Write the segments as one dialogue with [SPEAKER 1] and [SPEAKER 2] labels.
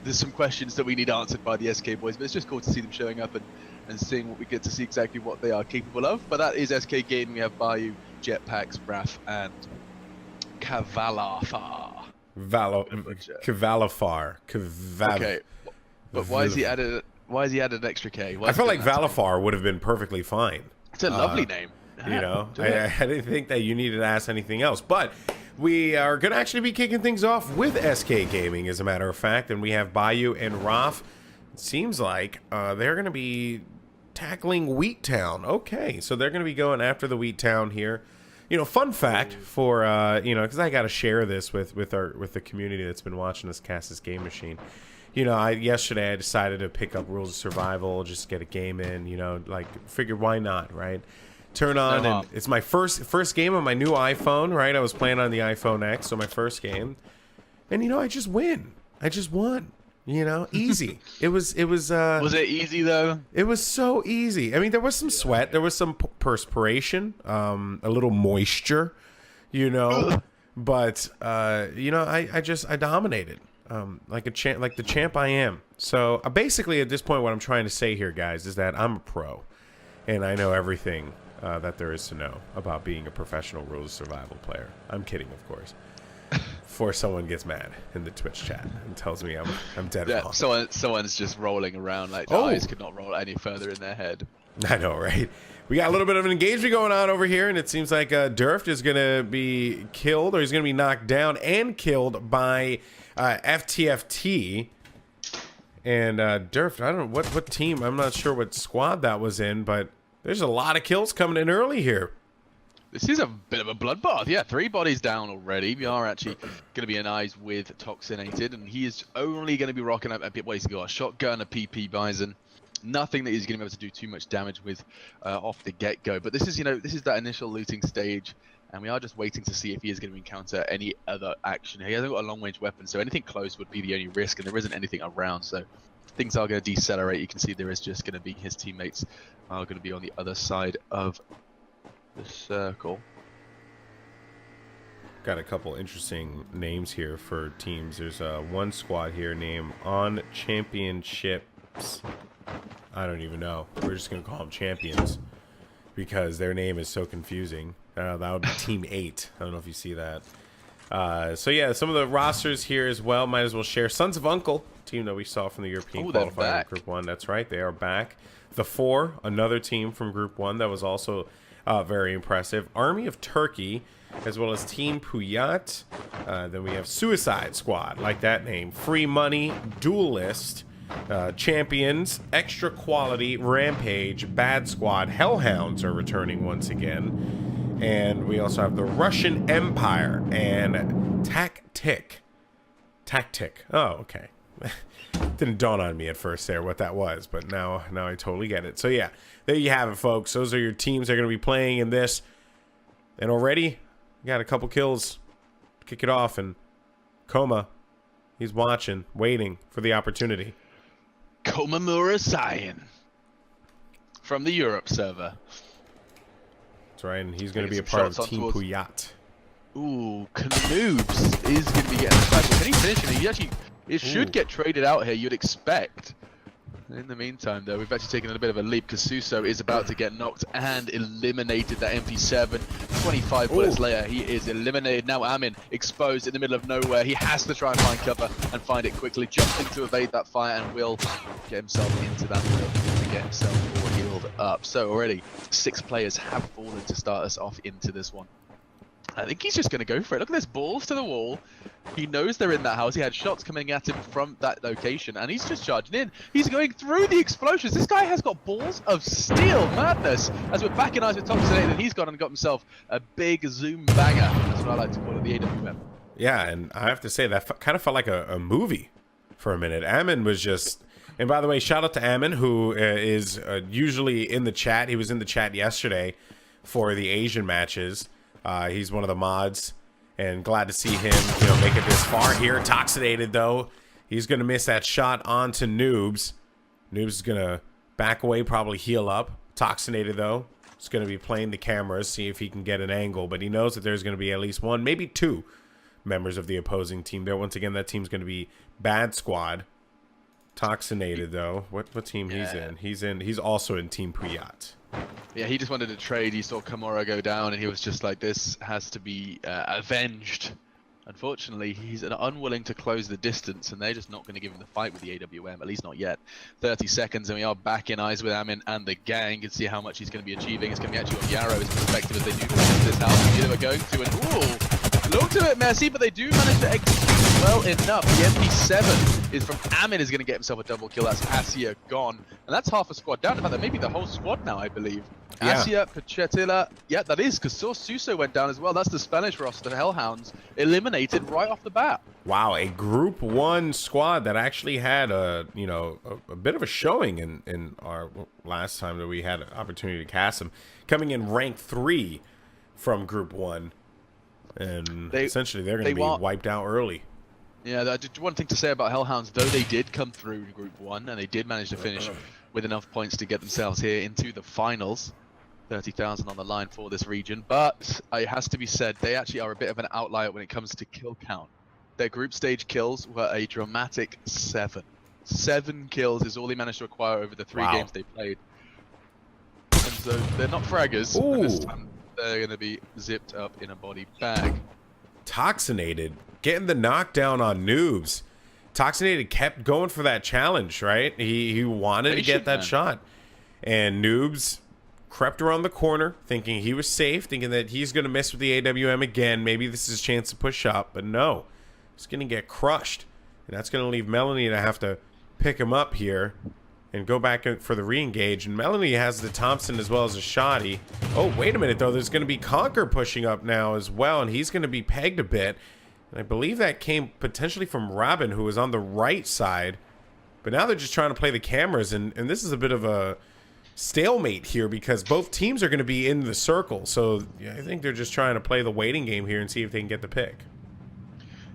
[SPEAKER 1] there's some questions that we need answered by the SK boys, but it's just cool to see them showing up and seeing what we get to see exactly what they are capable of. But that is SK Gaming. We have Bayou, Jetpacks, Raf, and Cavalafar.
[SPEAKER 2] Cavalafar.
[SPEAKER 1] Okay, but why is he added? Why has he added an extra K?
[SPEAKER 2] I felt like Valafar would have been perfectly fine.
[SPEAKER 1] It's a lovely name.
[SPEAKER 2] You know, I didn't think that you needed to ask anything else, but we are going to actually be kicking things off with SK Gaming, as a matter of fact, and we have Bayou and Raf. It seems like they're going to be tackling Wheat Town. Okay, so they're going to be going after the Wheat Town here. You know, fun fact for you know, because I got to share this with the community that's been watching us cast this game machine. You know, yesterday I decided to pick up Rules of Survival, just get a game in. You know, like figured why not, right? Turn on, and it's my first game on my new iPhone, right? I was playing on the iPhone X, so my first game, and you know, I just win. I just won. You know, easy. It was. Was
[SPEAKER 1] it easy though?
[SPEAKER 2] It was so easy. I mean, there was some sweat, there was some perspiration, a little moisture, you know, but you know, I dominated. Like a champ, like the champ I am. So basically, at this point, what I'm trying to say here, guys, is that I'm a pro, and I know everything that there is to know about being a professional Rules of Survival player. I'm kidding, of course. Before someone gets mad in the Twitch chat and tells me I'm dead wrong.
[SPEAKER 1] Someone's just rolling around like their eyes could not roll any further in their head.
[SPEAKER 2] I know, right? We got a little bit of an engagement going on over here, and it seems like Durft is going to be killed, or he's going to be knocked down and killed by FTFT. And Durft, I don't know what team, I'm not sure what squad that was in, but there's a lot of kills coming in early here.
[SPEAKER 1] This is a bit of a bloodbath. Yeah, 3 bodies down already. We are actually going to be in eyes with Toxinated, and he is only going to be rocking up a bit. He's got a shotgun, a PP Bison. Nothing that he's going to be able to do too much damage with off the get-go. But this is, you know, this is that initial looting stage, and we are just waiting to see if he is going to encounter any other action. He hasn't got a long-range weapon, so anything close would be the only risk, and there isn't anything around. So things are going to decelerate. You can see there is just going to be his teammates are going to be on the other side of the circle.
[SPEAKER 2] Got a couple interesting names here for teams. There's one squad here named On Championships. I don't even know. We're just gonna call them champions because their name is so confusing. That would be Team 8. I don't know if you see that. So yeah, some of the rosters here as well. Might as well share. Sons of Uncle, team that we saw from the European qualifier Group 1. That's right, they are back. The 4, another team from Group 1 that was also very impressive. Army of Turkey, as well as Team Puyat. Then we have Suicide Squad, like that name. Free Money, Duelist, Champions, Extra Quality, Rampage, Bad Squad, Hellhounds are returning once again. And we also have the Russian Empire and Tactic. Oh, okay. Didn't dawn on me at first there what that was, but now I totally get it. So yeah, there you have it, folks. Those are your teams that are going to be playing in this. And already, got a couple kills. Kick it off, and Koma, he's watching, waiting for the opportunity.
[SPEAKER 1] Koma Murasayan from the Europe server.
[SPEAKER 2] That's right, and he's going to be a part of Team Puyat.
[SPEAKER 1] Ooh, Canoobs is going to be getting the cycle. Can he finish him? He actually... It should get traded out here, you'd expect. In the meantime, though, we've actually taken a bit of a leap because Suso is about to get knocked and eliminated. That MP7, 25 bullets later, he is eliminated. Now Amin exposed in the middle of nowhere. He has to try and find cover and find it quickly. Jumping to evade that fire and will get himself into that field and get himself all healed up. So already 6 players have fallen to start us off into this one. I think he's just going to go for it. Look at this, balls to the wall. He knows they're in that house. He had shots coming at him from that location, and he's just charging in. He's going through the explosions. This guy has got balls of steel. Madness. As we're back in eyes with Toxinated, he's gone and got himself a big zoom banger. That's what I like to call it, the AWM.
[SPEAKER 2] Yeah, and I have to say, that kind of felt like a movie for a minute. Amin was just... And by the way, shout out to Amin, who is usually in the chat. He was in the chat yesterday for the Asian matches. He's one of the mods, and glad to see him, you know, make it this far here. Toxinated, though. He's going to miss that shot onto Noobs. Noobs is going to back away, probably heal up. Toxinated, though, is going to be playing the cameras, see if he can get an angle. But he knows that there's going to be at least 1, maybe 2 members of the opposing team there. Once again, that team's going to be Bad Squad. Toxinated though. What team he's in? He's also in Team Puyat.
[SPEAKER 1] Yeah, he just wanted to trade. He saw Kimura go down, and he was just like, "This has to be avenged." Unfortunately, he's unwilling to close the distance, and they're just not going to give him the fight with the AWM, at least not yet. 30 seconds, and we are back in eyes with Amin and the gang. You can see how much he's going to be achieving. It's going to be actually on Yarrow's perspective as they do this house. They are going to, and ooh, looked a bit messy, but they do manage to execute well enough. The MP7 is from Amin, is going to get himself a double kill. That's Asia gone, and that's half a squad down. In fact, that may be the whole squad now, I believe.
[SPEAKER 2] Yeah.
[SPEAKER 1] Asia, Pachetila, yeah, that is, because Suso went down as well. That's the Spanish roster, Hellhounds, eliminated right off the bat.
[SPEAKER 2] Wow, a Group 1 squad that actually had a bit of a showing in our last time that we had an opportunity to cast them, coming in rank 3 from Group 1, and essentially they're going to be wiped out early.
[SPEAKER 1] Yeah, one thing to say about Hellhounds, though they did come through in Group 1, and they did manage to finish with enough points to get themselves here into the finals. 30,000 on the line for this region, but it has to be said, they actually are a bit of an outlier when it comes to kill count. Their group stage kills were a dramatic 7. 7 kills is all they managed to acquire over the 3 games they played. And so they're not fraggers, but this time they're going to be zipped up in a body bag.
[SPEAKER 2] Toxinated, getting the knockdown on Noobs. Toxinated kept going for that challenge, right? He wanted to get that shot. And Noobs crept around the corner, thinking he was safe, thinking that he's going to miss with the AWM again. Maybe this is his chance to push up, but no. He's going to get crushed. And that's going to leave Melanie to have to pick him up here and go back for the re-engage. And Melanie has the Thompson as well as a Shoddy. Oh, wait a minute, though. There's going to be Conquer pushing up now as well, and he's going to be pegged a bit. And I believe that came potentially from Robin, who was on the right side. But now they're just trying to play the cameras, and this is a bit of a stalemate here because both teams are going to be in the circle. So yeah, I think they're just trying to play the waiting game here and see if they can get the pick.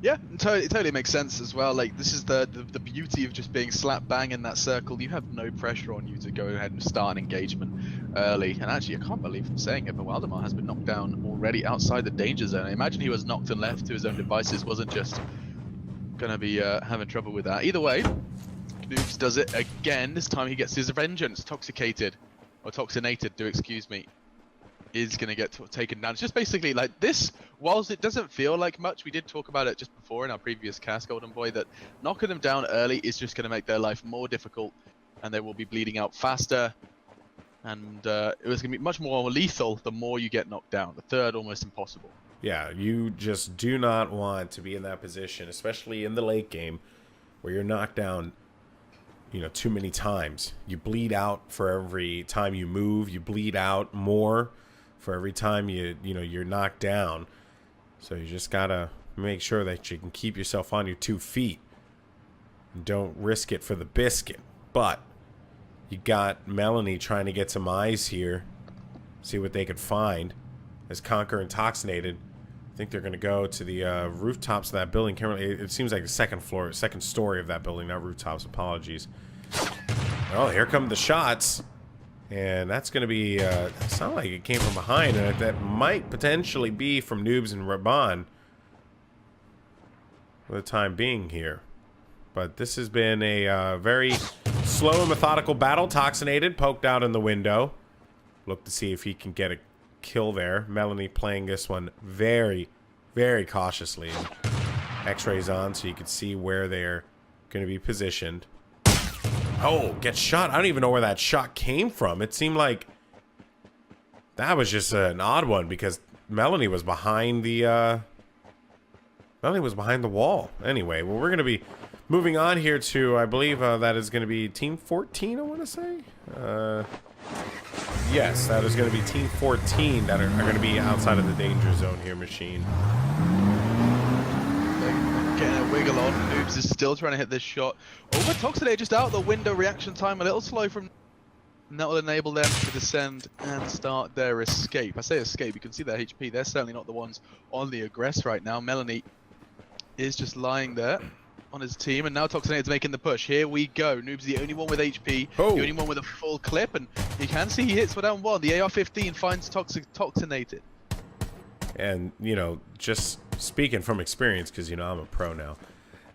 [SPEAKER 1] Yeah, it totally makes sense as well. Like, this is the beauty of just being slap bang in that circle. You have no pressure on you to go ahead and start an engagement early. And actually, I can't believe I'm saying it, but Waldemar has been knocked down already outside the danger zone. I imagine he was knocked and left to his own devices. Wasn't just going to be having trouble with that. Either way, Noobs does it again. This time he gets his vengeance. Toxinated, excuse me, is going to get taken down. It's just basically like this, whilst it doesn't feel like much, we did talk about it just before in our previous cast, Golden Boy, that knocking them down early is just going to make their life more difficult, and they will be bleeding out faster, and it was going to be much more lethal the more you get knocked down. The third, almost impossible.
[SPEAKER 2] Yeah, you just do not want to be in that position, especially in the late game, where you're knocked down too many times. You bleed out for every time you move. You bleed out more for every time you're knocked down. So you just gotta make sure that you can keep yourself on your 2 feet. And don't risk it for the biscuit. But you got Melanie trying to get some eyes here, see what they could find. As Conquer and Toxinated, I think they're gonna go to the rooftops of that building. It seems like the second story of that building, not rooftops. Apologies. Oh, here come the shots. And that's going to be, sound like it came from behind, and that might potentially be from Noobs and Raban for the time being here. But this has been a very slow and methodical battle. Toxinated, poked out in the window. Look to see if he can get a kill there. Melanie playing this one very, very cautiously. X-rays on so you can see where they're going to be positioned. Oh, gets shot. I don't even know where that shot came from. It seemed like that was just an odd one because Melanie was behind the wall. Anyway, well, we're going to be moving on here to, I believe that is going to be Team 14, I want to say. Yes, that is going to be Team 14 that are going to be outside of the danger zone here, Machine.
[SPEAKER 1] Getting a wiggle on. Noobs is still trying to hit this shot. Over Toxinated, just out the window. Reaction time a little slow from... And that will enable them to descend and start their escape. I say escape, you can see their HP. They're certainly not the ones on the aggress right now. Melanie is just lying there on his team, and now Toxinated's making the push. Here we go. Noob's the only one with HP, the only one with a full clip, and you can see he hits for down one. The AR-15 finds Toxinated.
[SPEAKER 2] And, just speaking from experience, because, I'm a pro now.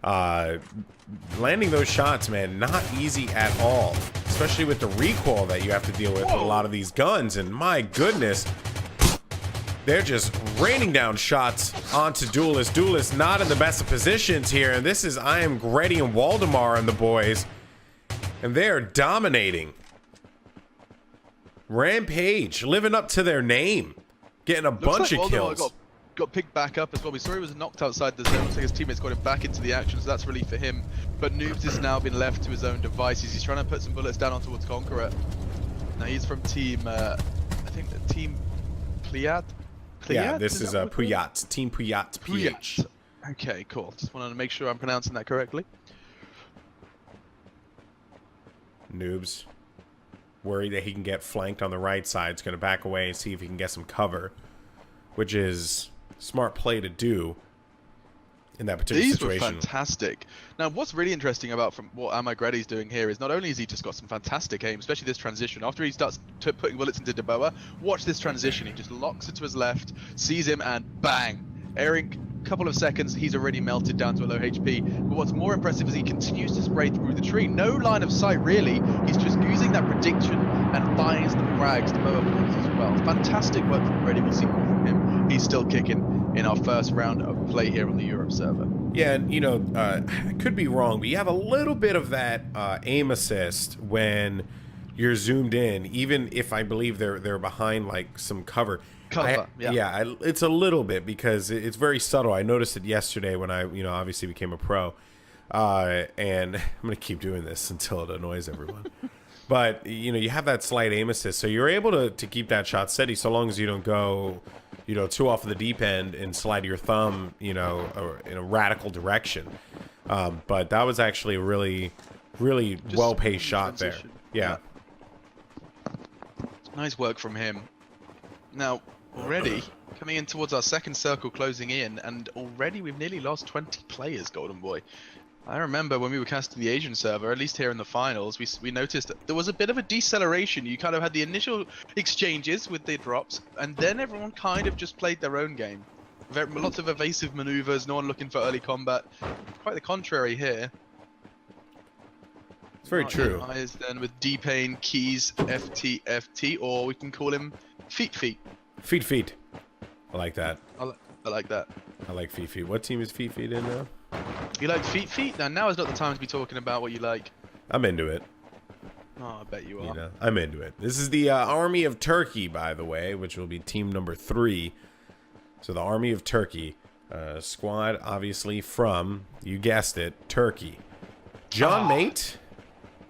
[SPEAKER 2] Landing those shots, man, not easy at all. Especially with the recoil that you have to deal with a lot of these guns. And my goodness, they're just raining down shots onto Duelist. Duelist not in the best of positions here. And this is I Am Gretty and Waldemar and the boys. And they are dominating. Rampage, living up to their name. Getting a bunch of kills.
[SPEAKER 1] Got picked back up as well. We saw he was knocked outside the zone. Looks like his teammates got him back into the action, so that's really for him. But Noobs has now been left to his own devices. He's trying to put some bullets down on towards Conqueror. Now he's from team, I think team Playat.
[SPEAKER 2] Yeah, this is Puyat. Team Puyat. PH.
[SPEAKER 1] Okay, cool. Just wanted to make sure I'm pronouncing that correctly.
[SPEAKER 2] Noobs, worried that he can get flanked on the right side. He's going to back away and see if he can get some cover, which is smart play to do in that particular situation.
[SPEAKER 1] These were fantastic. Now, what's really interesting about from what Amagretti's doing here is not only has he just got some fantastic aim, especially this transition. After he starts putting bullets into Deboa, watch this transition. He just locks it to his left, sees him, and bang! Erink, couple of seconds, he's already melted down to a low HP. But what's more impressive is he continues to spray through the tree. No line of sight, really. He's just using that prediction and finds the frags to blow up as well. Fantastic work from Gretty. We'll see more from him. He's still kicking in our first round of play here on the Europe server.
[SPEAKER 2] Yeah, and you know, I could be wrong, but you have a little bit of that aim assist when you're zoomed in, even if I believe they're behind like some cover. It's a little bit because it's very subtle. I noticed it yesterday when I, obviously became a pro, and I'm gonna keep doing this until it annoys everyone. But you have that slight aim assist, so you're able to keep that shot steady so long as you don't go, too off of the deep end and slide your thumb, in a radical direction. But that was actually a really well-paced shot there. Yeah.
[SPEAKER 1] Nice work from him. Now, already coming in towards our second circle, closing in, and already we've nearly lost 20 players, Golden Boy. I remember when we were casting the Asian server, at least here in the finals, we noticed that there was a bit of a deceleration. You kind of had the initial exchanges with the drops, and then everyone kind of just played their own game. Lots of evasive maneuvers, no one looking for early combat. Quite the contrary here.
[SPEAKER 2] It's very true.
[SPEAKER 1] Eyes then with D-Pain, Keys, FT, or we can call him Feet.
[SPEAKER 2] Feet. I like that.
[SPEAKER 1] I like that.
[SPEAKER 2] I like Feet. What team is Feet in now?
[SPEAKER 1] You like Feet? Now is not the time to be talking about what you like.
[SPEAKER 2] I'm into it.
[SPEAKER 1] Oh, I bet you are.
[SPEAKER 2] I'm into it. This is the Army of Turkey, by the way, which will be team number 3. So the Army of Turkey squad, obviously from, you guessed it, Turkey. John Mate.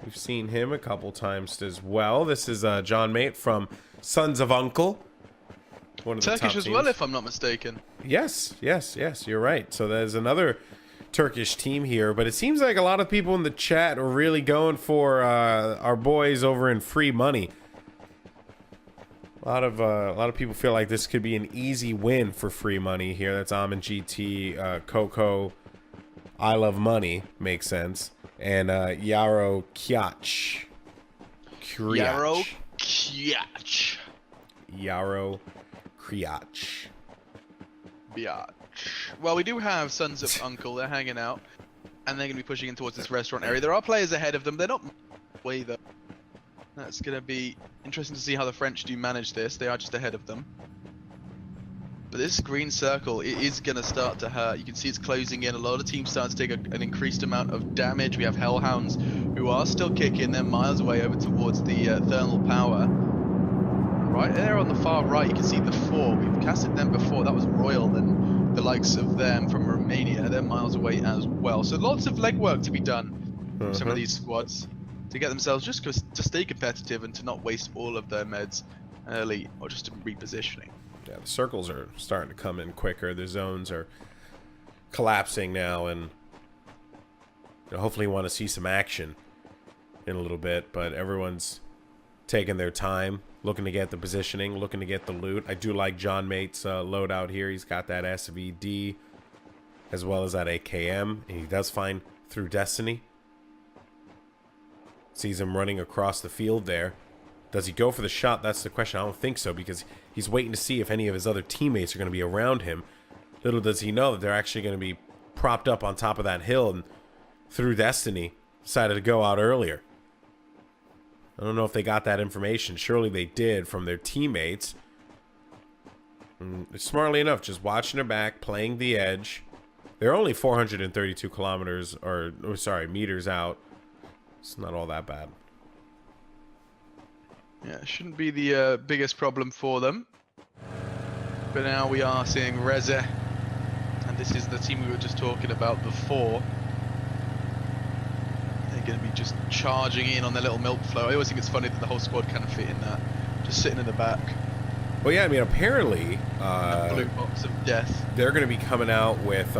[SPEAKER 2] We've seen him a couple times as well. This is John Mate from Sons of Uncle. One of
[SPEAKER 1] Turkish
[SPEAKER 2] the top
[SPEAKER 1] as
[SPEAKER 2] teams.
[SPEAKER 1] well, if I'm not mistaken.
[SPEAKER 2] Yes, you're right. So there's another Turkish team here, but it seems like a lot of people in the chat are really going for our boys over in Free Money. A lot of people feel like this could be an easy win for Free Money here. That's Amin GT, Coco, I Love Money, makes sense, and Yaro Kiach.
[SPEAKER 1] Yaro Kiach.
[SPEAKER 2] Yaro Kriach.
[SPEAKER 1] Biatch. Well, we do have Sons of Uncle. They're hanging out, and they're going to be pushing in towards this restaurant area. There are players ahead of them. They're not way though. That's going to be interesting to see how the French do manage this. They are just ahead of them. But this green circle, it is going to start to hurt. You can see it's closing in. A lot of teams starting to take an increased amount of damage. We have Hellhounds who are still kicking. They're miles away over towards the thermal power. Right there on the far right, you can see the 4. We've casted them before. That was Royal and the likes of them from Romania. They're miles away as well. So lots of legwork to be done from some of these squads to get themselves just to stay competitive and to not waste all of their meds early or just to repositioning.
[SPEAKER 2] Yeah, the circles are starting to come in quicker. The zones are collapsing now, and hopefully want to see some action in a little bit, but everyone's taking their time, looking to get the positioning, looking to get the loot. I do like John Mate's loadout here. He's got that SVD as well as that AKM, and he does find through Destiny. Sees him running across the field there. Does he go for the shot? That's the question. I don't think so, because he's waiting to see if any of his other teammates are going to be around him. Little does he know that they're actually going to be propped up on top of that hill and through destiny decided to go out earlier. I don't know if they got that information. Surely they did from their teammates. And smartly enough, just watching their back, playing the edge. They're only 432 kilometers, or sorry, meters out. It's not all that bad.
[SPEAKER 1] Yeah, it shouldn't be the biggest problem for them. But now we are seeing Reze, and this is the team we were just talking about before. They're going to be just charging in on their little milk flow. I always think it's funny that the whole squad kind of fit in that, just sitting in the back.
[SPEAKER 2] Well, yeah, I mean, apparently,
[SPEAKER 1] Blue box of death.
[SPEAKER 2] they're going to be coming out with,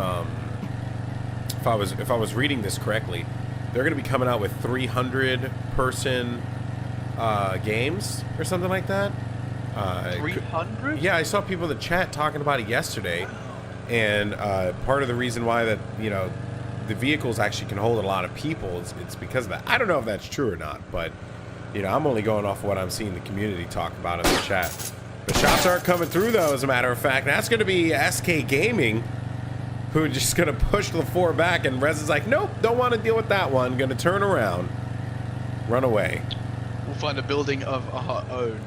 [SPEAKER 2] if I was reading this correctly, they're going to be coming out with 300-person games or something like that.
[SPEAKER 1] 300?
[SPEAKER 2] Yeah, I saw people in the chat talking about it yesterday, and part of the reason why that, you know, the vehicles actually can hold a lot of people, it's because of that. I don't know if that's true or not, but, you know, I'm only going off of what I'm seeing the community talk about in the chat. The shots aren't coming through, though, as a matter of fact. That's going to be SK Gaming, who are just going to push the 4 back, and Rez is like, nope, don't want to deal with that one. Going to turn around, run away.
[SPEAKER 1] We'll find a building of our own.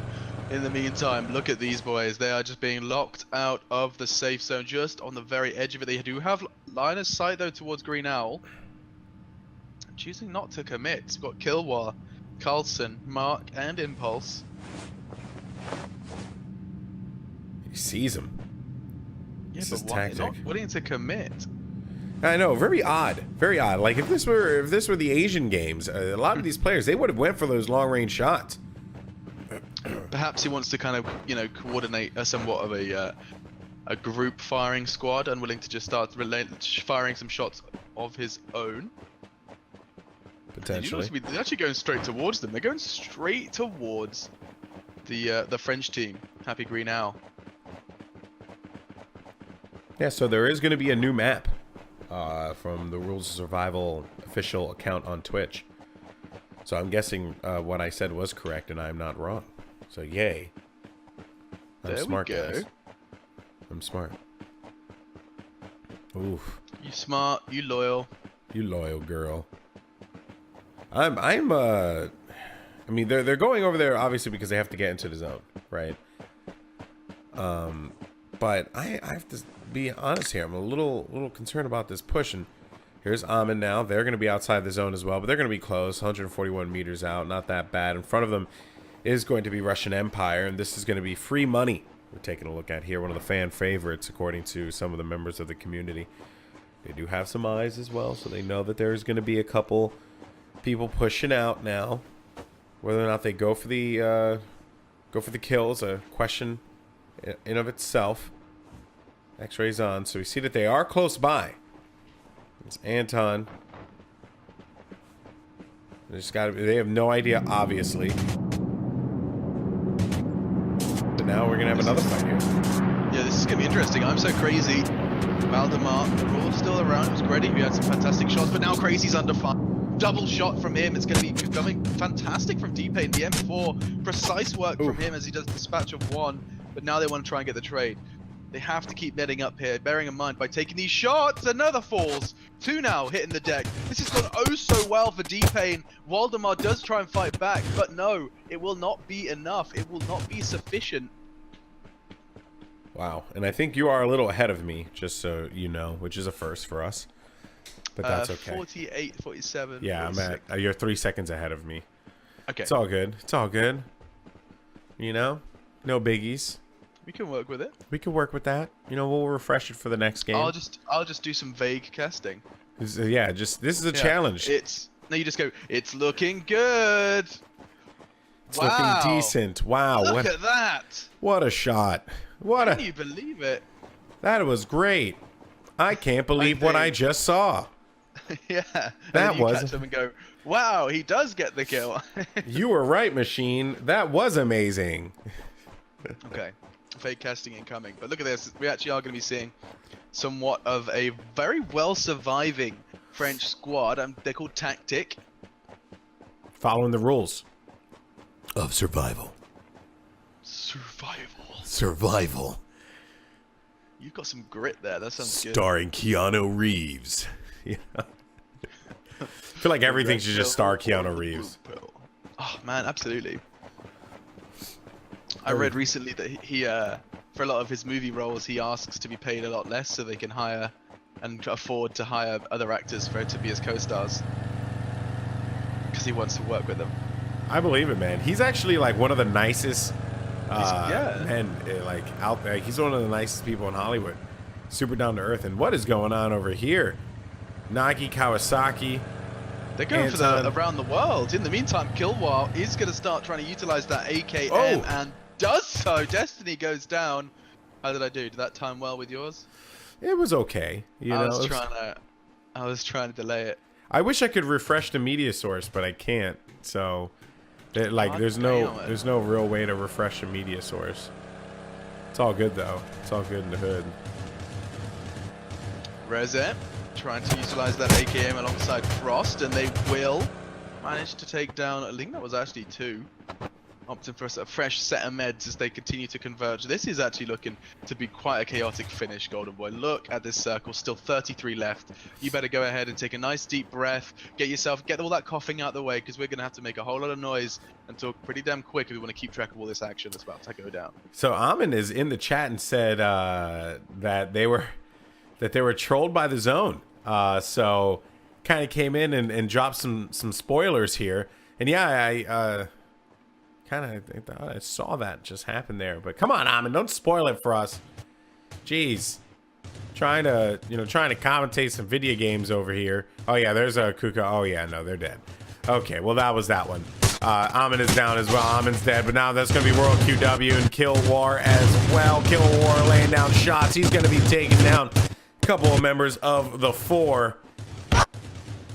[SPEAKER 1] In the meantime, look at these boys. They are just being locked out of the safe zone, just on the very edge of it. They do have line of sight, though, towards Green Owl. Choosing not to commit. We've got Kilwar, Carlson, Mark, and Impulse.
[SPEAKER 2] He sees him.
[SPEAKER 1] Yeah,
[SPEAKER 2] This
[SPEAKER 1] but
[SPEAKER 2] is
[SPEAKER 1] why
[SPEAKER 2] tactic.
[SPEAKER 1] not willing to commit?
[SPEAKER 2] I know, very odd, very odd. Like if this were the Asian games, a lot of these players, they would have went for those long range shots.
[SPEAKER 1] Perhaps he wants to kind of, you know, coordinate a somewhat of a group firing squad, and willing to just start firing some shots of his own.
[SPEAKER 2] Potentially.
[SPEAKER 1] They're actually going straight towards them. They're going straight towards the French team. Happy Green Owl.
[SPEAKER 2] Yeah, so there is going to be a new map from the Rules of Survival official account on Twitch. So I'm guessing what I said was correct, and I'm not wrong. So yay. I'm smart, guys. I'm smart. Oof.
[SPEAKER 1] You smart, you loyal.
[SPEAKER 2] You loyal girl. I mean, they're going over there obviously because they have to get into the zone, right? But I have to be honest here. I'm a little concerned about this push. And here's Amin now. They're going to be outside the zone as well, but they're going to be close. 141 meters out, not that bad. In front of them is going to be Russian Empire, and this is going to be free money. We're taking a look at here, one of the fan favorites, according to some of the members of the community. They do have some eyes as well, so they know that there's going to be a couple people pushing out now. Whether or not they go for the kills, a question in of itself. X-rays on, so we see that they are close by. It's Anton. They have no idea, obviously. But now we're gonna have another fight here.
[SPEAKER 1] Yeah, this is gonna be interesting. I'm so crazy. Valdemar, we're all still around. It was great. We had some fantastic shots, but now Crazy's under fire. Double shot from him. It's going to be coming fantastic from D-Pain. The M4, precise work from him as he does dispatch of one. But now they want to try and get the trade. They have to keep netting up here, bearing in mind by taking these shots, another falls. 2 now hitting the deck. This has gone oh so well for D-Pain. Waldemar does try and fight back, but no, it will not be enough. It will not be sufficient.
[SPEAKER 2] Wow, and I think you are a little ahead of me, just so you know, which is a first for us. But that's okay.
[SPEAKER 1] 48, 47.
[SPEAKER 2] Yeah,
[SPEAKER 1] 46.
[SPEAKER 2] I'm at. You're 3 seconds ahead of me.
[SPEAKER 1] Okay.
[SPEAKER 2] It's all good. It's all good. You know, no biggies.
[SPEAKER 1] We can work with it.
[SPEAKER 2] We can work with that. You know, we'll refresh it for the next game.
[SPEAKER 1] I'll just do some vague casting.
[SPEAKER 2] Yeah, this is a challenge.
[SPEAKER 1] You just go. It's looking good.
[SPEAKER 2] It's looking decent. Wow.
[SPEAKER 1] Look at that.
[SPEAKER 2] What a shot.
[SPEAKER 1] Can you believe it?
[SPEAKER 2] That was great. I can't believe what I just saw.
[SPEAKER 1] Yeah.
[SPEAKER 2] That was.
[SPEAKER 1] Catch them and go, wow, he does get the kill.
[SPEAKER 2] You were right, machine. That was amazing.
[SPEAKER 1] Okay. Fake casting incoming. But look at this. We actually are going to be seeing somewhat of a very well surviving French squad. They're called Tactic.
[SPEAKER 2] Following the rules of survival.
[SPEAKER 1] Survival.
[SPEAKER 2] Survival.
[SPEAKER 1] You've got some grit there. That sounds good.
[SPEAKER 2] Starring Keanu Reeves. Yeah. I feel like everything should just star Keanu Reeves.
[SPEAKER 1] Oh man, absolutely. I read recently that he for a lot of his movie roles, he asks to be paid a lot less so they can hire and afford to hire other actors for it to be his co-stars. Because he wants to work with them.
[SPEAKER 2] I believe it, man. He's actually like one of the nicest men, like out there. He's one of the nicest people in Hollywood. Super down to earth. And what is going on over here? Nagi Kawasaki.
[SPEAKER 1] They're going for the around the world. In the meantime, Killwar is going to start trying to utilize that AKM and does so. Destiny goes down. How did I do? Did that time well with yours?
[SPEAKER 2] It was okay.
[SPEAKER 1] I was trying to delay it.
[SPEAKER 2] I wish I could refresh the media source, but I can't. So, there's no real way to refresh a media source. It's all good though. It's all good in the hood.
[SPEAKER 1] RoS trying to utilize that AKM alongside Frost, and they will manage to take down. I think that was actually 2. Opting for a fresh set of meds as they continue to converge. This is actually looking to be quite a chaotic finish, Golden Boy. Look at this circle, still 33 left. You better go ahead and take a nice deep breath. Get all that coughing out of the way, because we're going to have to make a whole lot of noise and talk pretty damn quick if we want to keep track of all this action that's about to go down.
[SPEAKER 2] So Amin is in the chat and said that they were trolled by the zone. So kind of came in and dropped some spoilers here. And yeah, I saw that just happen there, but come on, Amin, don't spoil it for us. Jeez, trying to commentate some video games over here. Oh yeah, there's a Kuka. Oh yeah, no, they're dead. Okay, well that was that one. Amin is down as well. Amin's dead, but now that's gonna be World QW and Killwar as well. Killwar laying down shots. He's gonna be taking down a couple of members of the 4.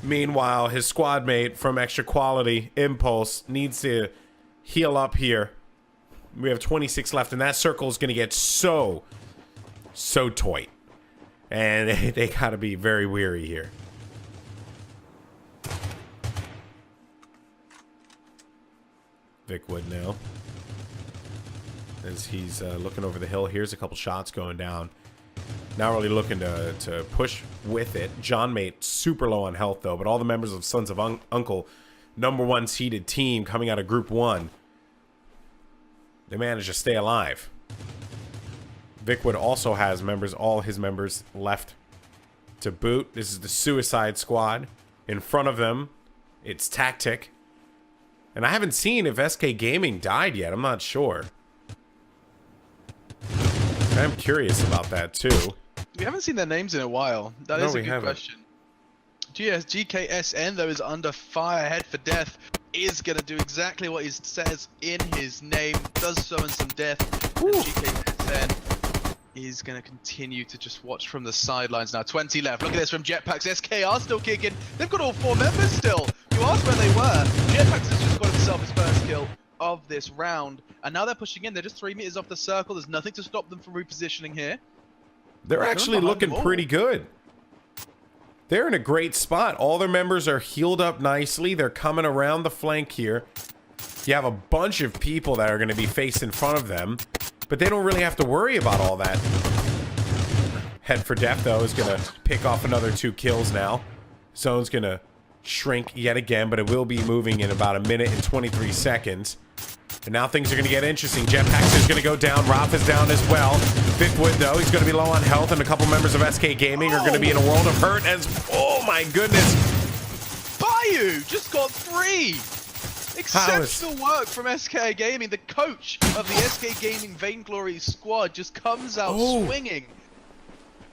[SPEAKER 2] Meanwhile, his squad mate from Extra Quality, Impulse, needs to heal up here. We have 26 left, and that circle is going to get so tight. And they got to be very weary here. Vickwood now. As he's looking over the hill. Here's a couple shots going down. Not really looking to push with it. John Mate, super low on health, though. But all the members of Sons of Uncle, #1 seeded team coming out of Group 1. They managed to stay alive. Vickwood also has all his members left to boot. This is the Suicide Squad. In front of them, it's Tactic. And I haven't seen if SK Gaming died yet. I'm not sure. I'm curious about that too.
[SPEAKER 1] We haven't seen their names in a while. That is a good question. GKSN, though, is under fire. Head for Death is going to do exactly what he says in his name. Does summon some death. And GKSN is going to continue to just watch from the sidelines now. 20 left. Look at this from Jetpacks. SKR still kicking. They've got all 4 members still. You asked where they were. Jetpacks has just got himself his first kill of this round. And now they're pushing in. They're just 3 meters off the circle. There's nothing to stop them from repositioning here.
[SPEAKER 2] They're actually looking pretty good. They're in a great spot. All their members are healed up nicely. They're coming around the flank here. You have a bunch of people that are going to be faced in front of them, but they don't really have to worry about all that. Head for Death, though, is going to pick off another 2 kills now. Zone's going to shrink yet again, but it will be moving in about 1 minute and 23 seconds. And now things are going to get interesting. Jetpacks is going to go down. Roth is down as well. Vickwood, though, he's going to be low on health. And a couple members of SK Gaming are going to be in a world of hurt as... Oh, my goodness.
[SPEAKER 1] Bayou just got 3. Exceptional work from SK Gaming. The coach of the SK Gaming Vainglory squad just comes out swinging.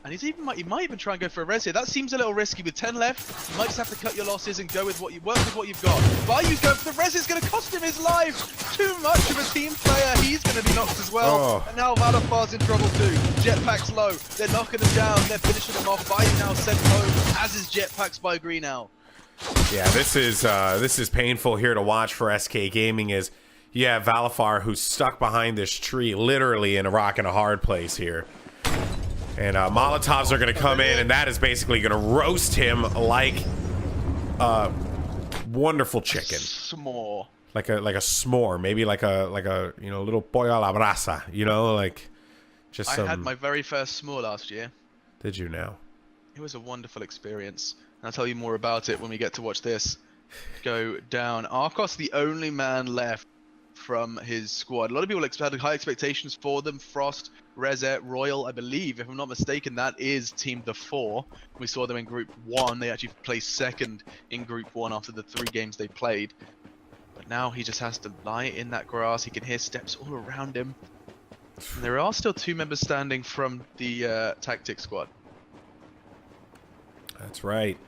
[SPEAKER 1] And he might even try and go for a res here. That seems a little risky with 10 left. You might just have to cut your losses and go with what work with what you've got. Bayou go for the res. It's going to cost him his life. Too much of a team player. He's going to be knocked as well. And now Valafar's in trouble too. Jetpack's low. They're knocking him down. They're finishing him off. Bayou now sent home, as is Jetpacks by Green now.
[SPEAKER 2] Yeah, this is painful here to watch for SK Gaming. Is you have Valafar who's stuck behind this tree, literally in a rock and a hard place here. And Molotovs are going to come in, and that is basically going to roast him like a wonderful chicken.
[SPEAKER 1] S'more.
[SPEAKER 2] Like a s'more, maybe like a little pollo a la brasa, like Just
[SPEAKER 1] I
[SPEAKER 2] some...
[SPEAKER 1] had my very first s'more last year.
[SPEAKER 2] Did you now?
[SPEAKER 1] It was a wonderful experience. And I'll tell you more about it when we get to watch this go down. RoS, the only man left from his squad. A lot of people had high expectations for them. Frost, Reset, Royal, I believe, if I'm not mistaken, that is Team the 4. We saw them in Group 1. They actually placed second in Group 1 after the 3 games they played. But now he just has to lie in that grass. He can hear steps all around him. And there are still 2 members standing from the Tactics squad.
[SPEAKER 2] That's right.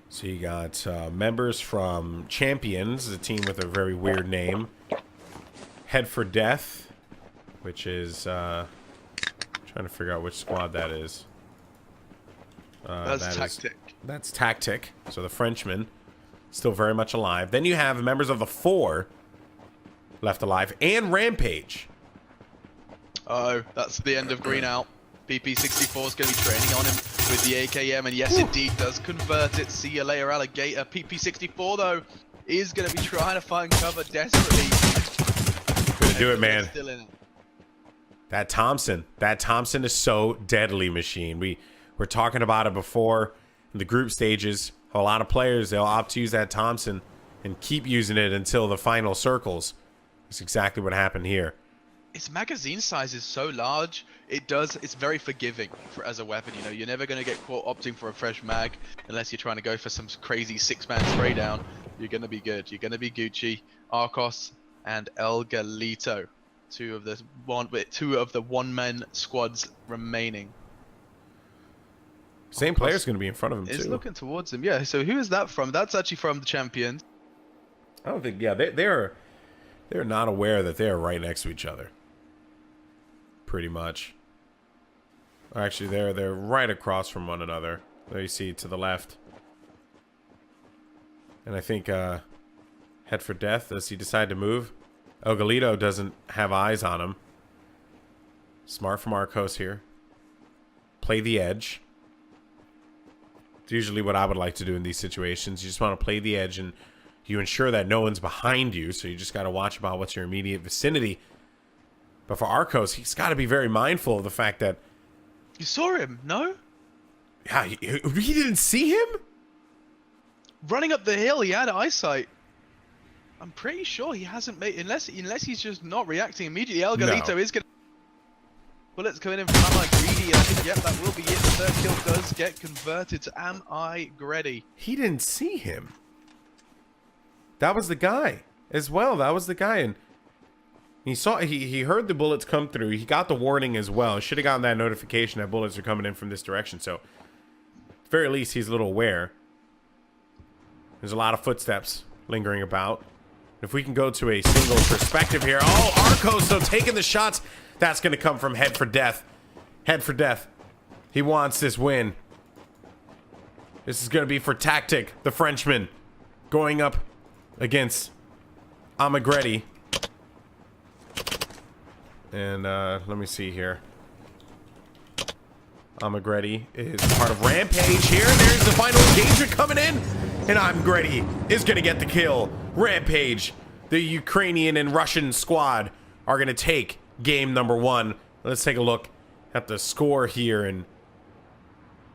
[SPEAKER 2] So you got members from Champions, a team with a very weird name. Head for Death, which is... trying to figure out which squad that is.
[SPEAKER 1] That's Tactic.
[SPEAKER 2] That's Tactic. So the Frenchman, still very much alive. Then you have members of the 4 left alive, and Rampage.
[SPEAKER 1] Oh, that's the end of Green out. PP64 is going to be training on him with the AKM, and yes, indeed, does convert it. See you later, Alligator. PP64, though, is going to be trying to find cover desperately.
[SPEAKER 2] Gonna do it, man.
[SPEAKER 1] Still in it.
[SPEAKER 2] That Thompson is so deadly, machine. We were talking about it before in the group stages. A lot of players, they'll opt to use that Thompson and keep using it until the final circles. That's exactly what happened here.
[SPEAKER 1] Its magazine size is so large, it's very forgiving as a weapon. You know, you're never going to get caught opting for a fresh mag unless you're trying to go for some crazy 6-man spray down. You're going to be good. You're going to be Gucci, RoS, and El Galito. Two of the one-man squads remaining.
[SPEAKER 2] Same player's going to be in front of him, too.
[SPEAKER 1] Is looking towards him. Yeah, so who is that from? That's actually from the Champions.
[SPEAKER 2] I don't think... Yeah, they're not aware that they're right next to each other. Pretty much. Actually, they're right across from one another. There you see to the left. And I think Head for Death, does he decide to move? El Galito doesn't have eyes on him. Smart from RoS here. Play the edge. It's usually what I would like to do in these situations. You just want to play the edge and you ensure that no one's behind you, so you just got to watch about what's your immediate vicinity. But for RoS, he's got to be very mindful of the fact that...
[SPEAKER 1] You saw him, no?
[SPEAKER 2] Yeah, he didn't see him?
[SPEAKER 1] Running up the hill, he had eyesight. I'm pretty sure he hasn't made... Unless he's just not reacting immediately. El Galito is going to... Bullets coming in from Am I Greedy? I think, yep, that will be it. The 3rd kill does get converted to Am I Greedy.
[SPEAKER 2] He didn't see him. That was the guy as well. That was the guy, and he heard the bullets come through. He got the warning as well. Should have gotten that notification that bullets are coming in from this direction. So, at the very least, he's a little aware. There's a lot of footsteps lingering about. If we can go to a single perspective here. Oh, RoS, so taking the shots. That's going to come from Head for Death. Head for Death. He wants this win. This is going to be for Tactic, the Frenchman, going up against Amagretti. And let me see here. Amagretti is part of Rampage here. There's the final engagement coming in. And Amagretti is going to get the kill. Rampage, the Ukrainian and Russian squad, are going to take game number 1. Let's take a look at the score here. And